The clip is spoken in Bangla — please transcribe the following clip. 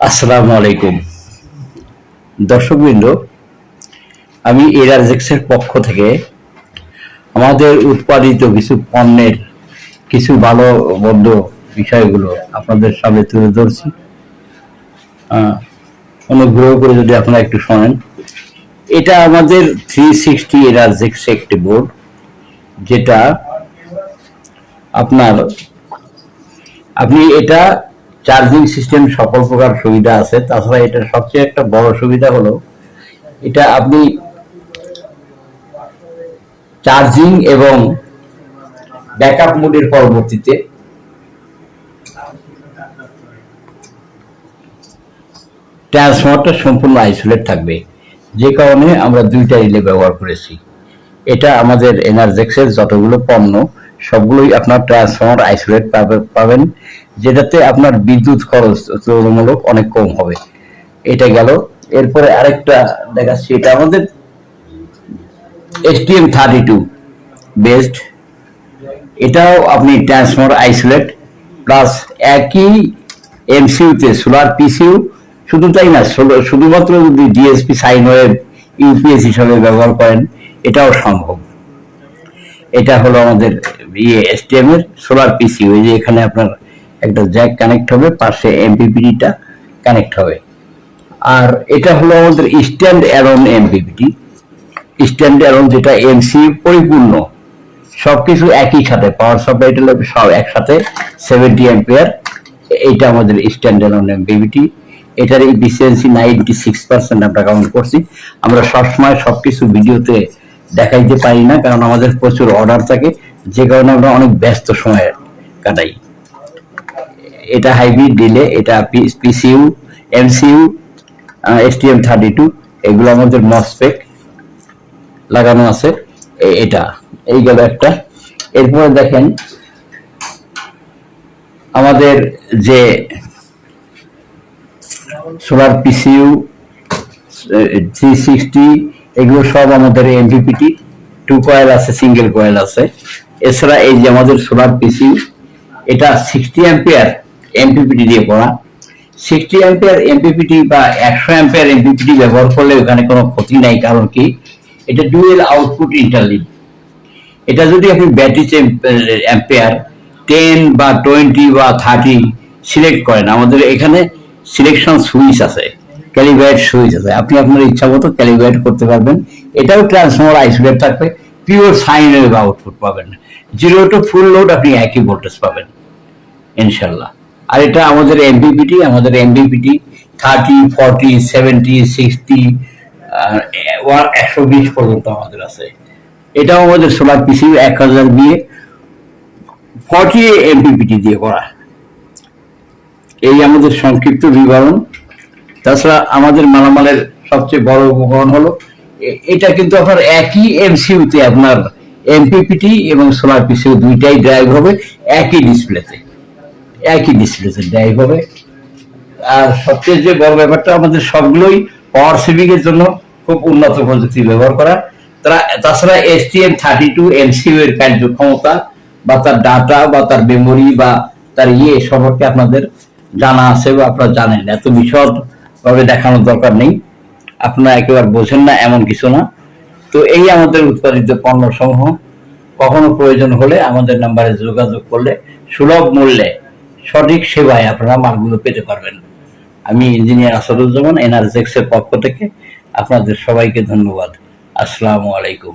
আসসালামু আলাইকুম দর্শকবৃন্দ, আমি এরাজেক্সের পক্ষ থেকে আমাদের উৎপাদিত কিছু পণ্যের কিছু ভালো মন্দ বিষয়গুলো আপনাদের সামনে তুলে ধরছি। অনুগ্রহ করে যদি আপনারা একটু শোনেন। এটা আমাদের 360 এরাজেক্স একটি বোর্ড, যেটা আপনি এটা চার্জিং সিস্টেম সকল প্রকার সুবিধা আছে। তাছাড়া এটার সবচেয়ে একটা বড় সুবিধা হলো এটা আপনি চার্জিং এবং ব্যাকআপ মোডের পরবর্তীতে ট্রান্সফরমারটা সম্পূর্ণ আইসোলেট থাকবে, যে কারণে আমরা দুইটা রিলে ব্যবহার করেছি। এটা আমাদের এনার্জেক্সের যতগুলো পণ্য সবগুলোই আপনার ট্রান্সফরমার আইসোলেট পাবেন, যেটাতে আপনার বিদ্যুৎ খরচ তুলনামূলক অনেক কম হবে। এটা গেল। এরপরে আরেকটা দেখাচ্ছি, এটা আমাদের STM32 বেস্ট। এটাও আপনি ট্রান্সফরমার আইসোলেট প্লাস একই এমসিইউতে সোলার পিসিইউ, শুধু তাই না, শুধুমাত্র যদি ডিএসপি সাইন ওয়েভ ইউপিএস হিসাবে ব্যবহার করেন এটাও সম্ভব। এটা হলো আমাদের এসটিএম এর সোলার পিসিইউ। এই যে এখানে আপনার একটা জ্যাক কানেক্ট হবে, পাশে এমপিপিটিটা কানেক্ট হবে। আর এটা হলো আমাদের stand alone MPPT, stand alone, যেটা এমসিইউ পরিপূর্ণ, সবকিছু একই সাথে, পাওয়ার সাপ্লাইটা সব একসাথে 70 অ্যাম্পিয়ার। এইটা আমাদের স্ট্যান্ড অ্যালোন এমপিপিটি। এটার এফিসিয়েন্সি 96% আমরা কাউন্ট করছি। আমরা সবসময় সবকিছু ভিডিওতে দেখাইতে পারি না, কারণ আমাদের প্রচুর অর্ডার থাকে, যে কারণে আমরা অনেক ব্যস্ত সময় কাটাই। এটা হাইব্রিড রিলে, এটা পিসিইউ, এমসিইউ, STM32, এগুলো আমাদের মসফেট লাগানো আছে। এটা এই গেল একটা। এরপরে দেখেন আমাদের যে সোলার পিসিইউ 360, এগুলো সব আমাদের এমপিপিটি, 2 কয়েল আছে, সিঙ্গেল কয়েল আছে। এছাড়া এই যে আমাদের সোলার পিসিইউ, এটা 60 অ্যাম্পিয়ার এমপিপিটি দিয়ে করা। 60 অ্যাম্পিয়ার এমপিপিটি বা 100 অ্যাম্পিয়ার এমপিপিটি ব্যবহার করলে ওখানে কোনো ক্ষতি নাই। কারণ কি, এটা ডুয়েল আউটপুট ইন্টারলিভ। এটা যদি আপনি ব্যাটারি অ্যাম্পিয়ার 10 বা 20 বা 30 সিলেক্ট করেন, আমাদের এখানে সিলেকশন সুইচ আছে, ক্যালিব্রেট সুইচ আছে, আপনি আপনার ইচ্ছা মতো ক্যালিব্রেট করতে পারবেন। এটাও ট্রান্সফরমার আইসোলেট থাকবে, পিওর সাইন ওয়েভ আউটপুট পাবেন, 0 টু ফুল লোড আপনি একই ভোল্টেজ পাবেন ইনশাল্লাহ। আর এটা আমাদের এমপিপিটি, 30, 40, 70, 60, 120 পর্যন্ত আমাদের আছে। এটাও আমাদের সোলার পিসিইউ 1000 দিয়ে 40 এমপিপিটি দিয়ে করা। এই আমাদের সংক্ষিপ্ত বিবরণ। তাছাড়া আমাদের মালামালের সবচেয়ে বড় উপকরণ হলো এটা, কিন্তু আপনার একই এমসিইউতে আপনার এমপিপিটি এবং সোলার পিসিইউ দুইটাই ড্রাইভ হবে, একই ডিসপ্লেতে ড্রাইভ হবে। আর সবচেয়ে যে বড় ব্যাপারটা, আমাদের সবগুলোই পাওয়ার সেভিং এর জন্য খুব উন্নত প্রযুক্তি ব্যবহার করা। তাছাড়া STM32 এমসিইউ এর কার্যক্ষমতা বা তার ডাটা বা তার মেমোরি বা তার সম্পর্কে আপনাদের জানা আছে বা আপনারা জানেন, এত বিশদ ভাবে দেখানোর দরকার নেই, আপনারা একেবারে বোঝেন না এমন কিছু না। তো এই আমাদের উৎপাদিত পণ্য সমূহ, কখনো প্রয়োজন হলে আমাদের নাম্বারে যোগাযোগ করলে সুলভ মূল্যে সঠিক সেবায় আপনারা মালগুলো পেতে পারবেন। আমি ইঞ্জিনিয়ার আসাদুজ্জামান, এনার্জেক্সের পক্ষ থেকে আপনাদের সবাইকে ধন্যবাদ। আসসালামু আলাইকুম।